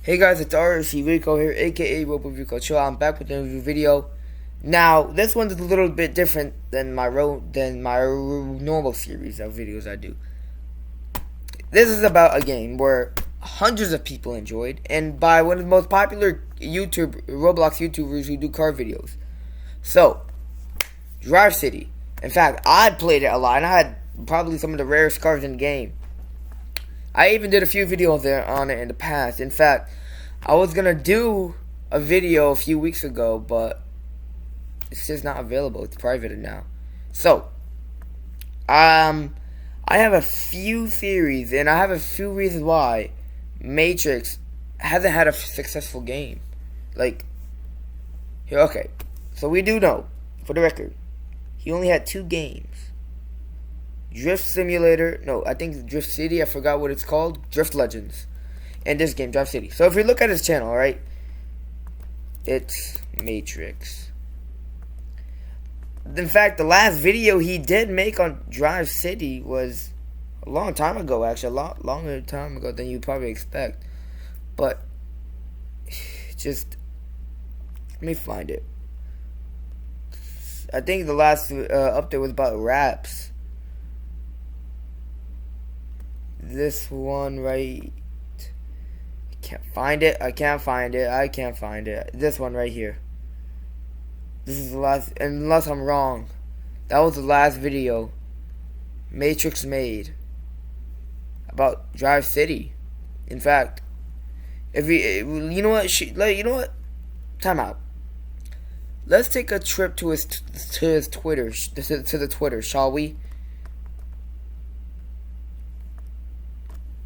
Hey guys, it's RC Rico here, aka Roblox Rico Chill. I'm back with a new video. Now, this one's a little bit different than my normal series of videos I do. This is about a game where hundreds of people enjoyed, and by one of the most popular Roblox YouTubers who do car videos. So, Drive City. In fact, I played it a lot, and I had probably some of the rarest cars in the game. I even did a few videos on it in the past. In fact, I was gonna do a video a few weeks ago, but it's just not available. It's private now. So, I have a few theories, and I have a few reasons why Matrix hasn't had a successful game. Okay. So we do know, for the record, he only had 2 games. Drift Simulator, no, I think Drift City, I forgot what it's called, Drift Legends, and this game, Drive City. So if we look at his channel, right, it's Matrix. In fact, the last video he did make on Drive City was a long time ago, actually, a lot longer time ago than you'd probably expect. But, just, let me find it. I think the last update was about raps. This one right, I can't find it. This one right here. This is the last, unless I'm wrong, that was the last video Matrix made about Drive City. In fact, if you know what, time out. Let's take a trip to his Twitter, to the Twitter, shall we?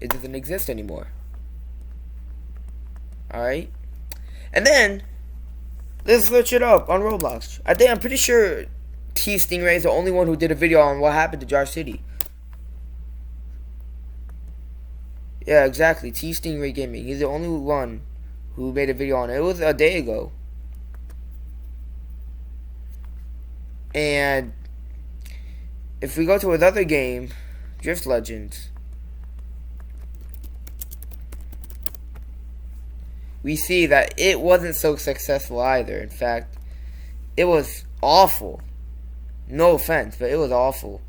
It doesn't exist anymore. Alright? And then, let's search it up on Roblox. I'm pretty sure T Stingray is the only one who did a video on what happened to Drive City. Yeah, exactly. T Stingray Gaming. He's the only one who made a video on it. It was a day ago. And if we go to another game, Drift Legends, we see that it wasn't so successful either. In fact, it was awful. No offense, but it was awful.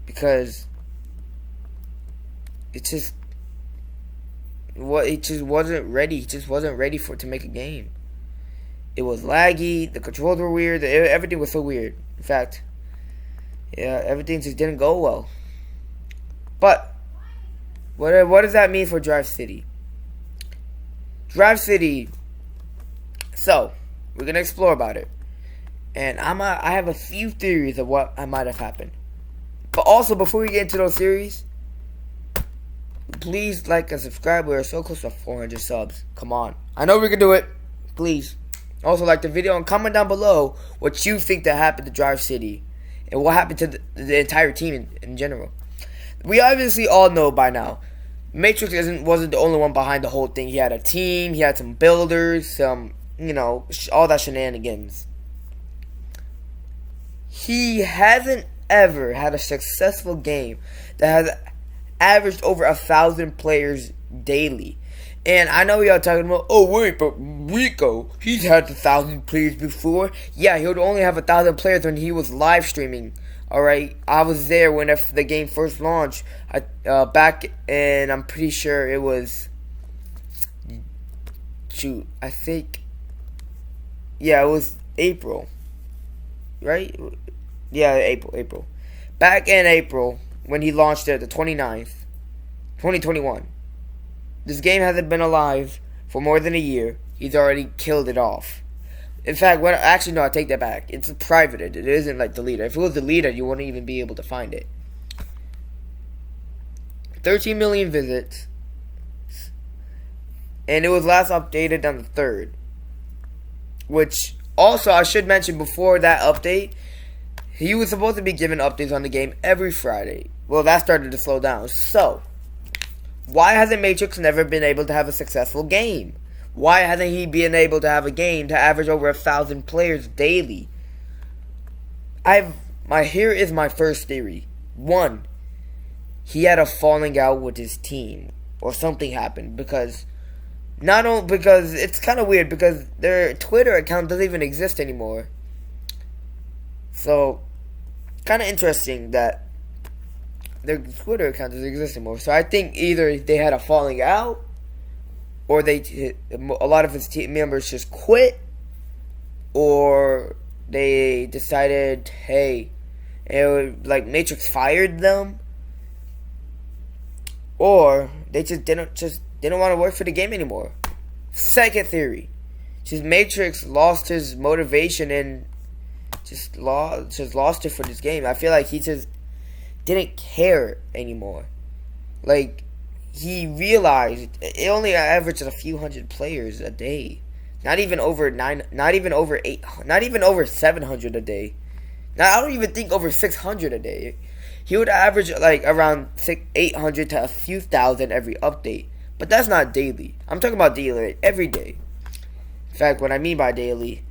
Because it just wasn't ready. It just wasn't ready to make a game. It was laggy, the controls were weird, everything was so weird. In fact, yeah, everything just didn't go well. But what does that mean for Drive City? Drive City. So we're gonna explore about it, and I have a few theories of what might have happened. But also, before we get into those theories, please like and subscribe. We're so close to 400 subs. Come on, I know we can do it. Please. Also, like the video and comment down below what you think that happened to Drive City and what happened to the entire team in general. We obviously all know by now, Matrix wasn't the only one behind the whole thing. He had a team, he had some builders, some, all that shenanigans. He hasn't ever had a successful game that has averaged over 1,000 players daily. And I know y'all talking about, oh wait, but Rico, he's had 1,000 players before. Yeah, he would only have 1,000 players when he was live streaming. Alright, I was there when the game first launched. Back, and I'm pretty sure it was, I think, yeah, it was April. Right? Yeah, April. Back in April, when he launched it, the 29th, 2021. This game hasn't been alive for more than a year. He's already killed it off. In fact, actually, no, I take that back. It's private. It isn't like deleted. If it was deleted, you wouldn't even be able to find it. 13 million visits. And it was last updated on the 3rd. Which, also, I should mention before that update, he was supposed to be giving updates on the game every Friday. Well, that started to slow down. So, why hasn't Matrix never been able to have a successful game? Why hasn't he been able to have a game to average over 1,000 players daily? Here is my first theory. 1, he had a falling out with his team. or something happened, because not only because it's kind of weird because their Twitter account doesn't even exist anymore. So kind of interesting that their Twitter account doesn't exist anymore. So I think either they had a falling out, or a lot of his team members just quit, or they decided, hey, like Matrix fired them, or they didn't want to work for the game anymore. Second theory, just Matrix lost his motivation and just lost it for this game. I feel like he just didn't care anymore. Like, he realized it only averages a few hundred players a day. Not even over 700 a day. Now, I don't even think over 600 a day. He would average like around 800 to a few thousand every update. But that's not daily. I'm talking about daily, every day. In fact, what I mean by daily,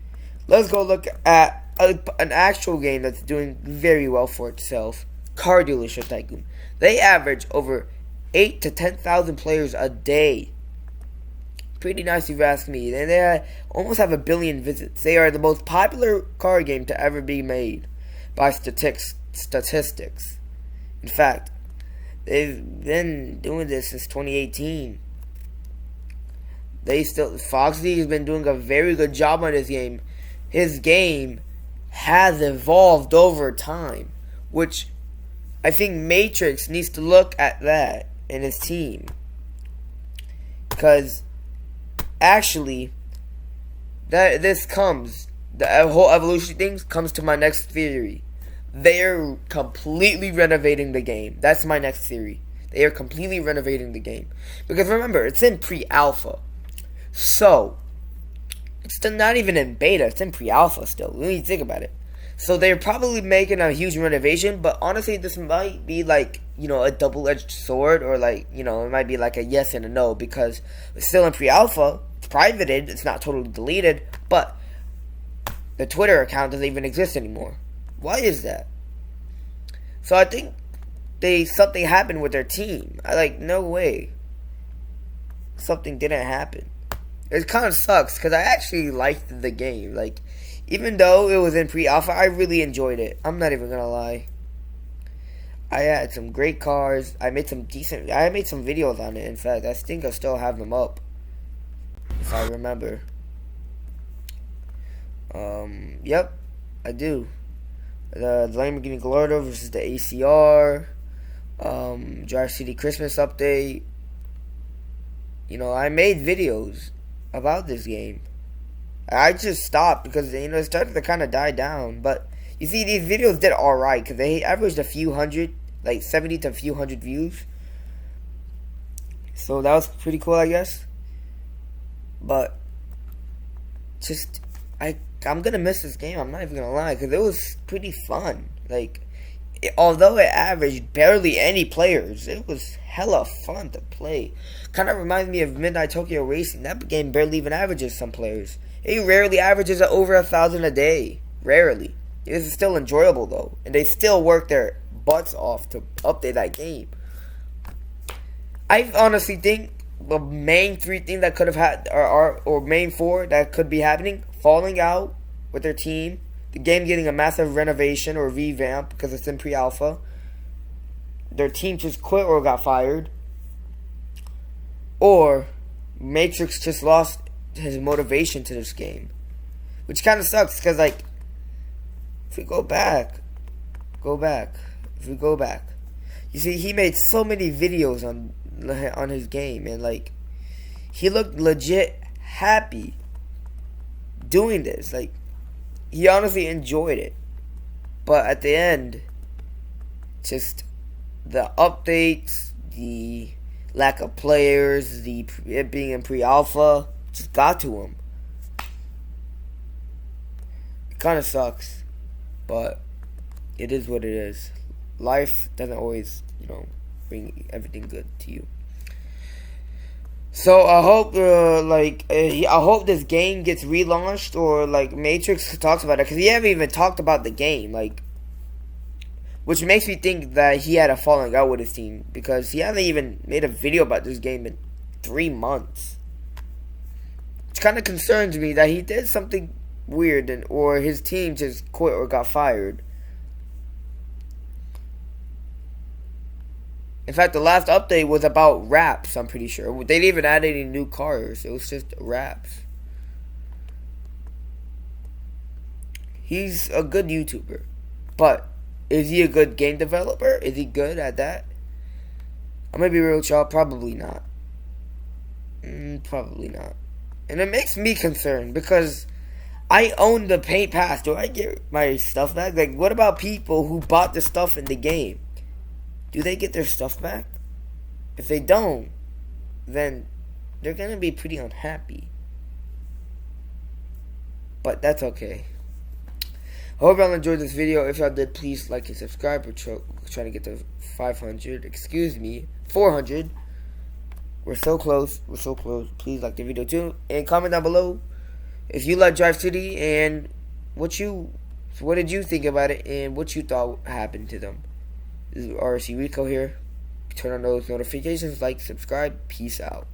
let's go look at an actual game that's doing very well for itself. Car Dealership Tycoon. They average over 8 to 10,000 players a day. Pretty nice if you ask me. And they almost have 1 billion visits. They are the most popular car game to ever be made by statistics. In fact, they've been doing this since 2018. Foxy has been doing a very good job on this game. His game has evolved over time, which I think Matrix needs to look at that in his team. Because actually, the whole evolution thing comes to my next theory. They're completely renovating the game. That's my next theory. They are completely renovating the game. Because remember, it's in pre-alpha. So, it's still not even in beta. It's in pre-alpha still. When you think about it. So, they're probably making a huge renovation. But honestly, this might be like, a double-edged sword. Or like, it might be like a yes and a no. Because it's still in pre-alpha. It's privated. It's not totally deleted. But the Twitter account doesn't even exist anymore. Why is that? So I think something happened with their team. No way. Something didn't happen. It kind of sucks because I actually liked the game. Even though it was in pre-alpha, I really enjoyed it. I'm not even gonna lie. I had some great cars. I made some videos on it. In fact, I think I still have them up, if I remember. Yep, I do. The Lamborghini Gallardo versus the ACR, Drive City Christmas update. I made videos about this game. I just stopped because it started to kind of die down. But you see, these videos did alright because they averaged a few hundred, 70 to a few hundred views. So that was pretty cool, I guess. But I'm gonna miss this game. I'm not even gonna lie, because it was pretty fun. Although it averaged barely any players, it was hella fun to play. Kind of reminds me of Midnight Tokyo Racing. That game barely even averages some players. It rarely averages over 1,000 a day. Rarely. It is still enjoyable though, and they still work their butts off to update that game. I honestly think the main 3 things that could have had, or main 4 that could be happening: falling out with their team, the game getting a massive renovation or revamp because it's in pre-alpha, their team just quit or got fired, or Matrix just lost his motivation to this game, which kind of sucks because if we go back, you see, he made so many videos on his game, and he looked legit happy doing this. He honestly enjoyed it. But at the end, just the updates, the lack of players, it being in pre-alpha, just got to him. It kind of sucks, but it is what it is. Life doesn't always, bring everything good to you. So I hope, I hope this game gets relaunched, or Matrix talks about it, because he haven't even talked about the game. which makes me think that he had a falling out with his team because he hasn't even made a video about this game in 3 months. Which kind of concerns me that he did something weird or his team just quit or got fired. In fact, the last update was about wraps, I'm pretty sure. They didn't even add any new cars. It was just wraps. He's a good YouTuber. But is he a good game developer? Is he good at that? I'm going to be real with y'all. Probably not. Probably not. And it makes me concerned because I own the paint pass. Do I get my stuff back? Like, what about people who bought the stuff in the game? Do they get their stuff back? If they don't, then they're going to be pretty unhappy. But that's okay. I hope y'all enjoyed this video. If y'all did, please like and subscribe. We're trying to get to 500. Excuse me. 400. We're so close. We're so close. Please like the video too. And comment down below if you like Drive City and what did you think about it and what you thought happened to them. This is RC Rico here. Turn on those notifications, like, subscribe. Peace out.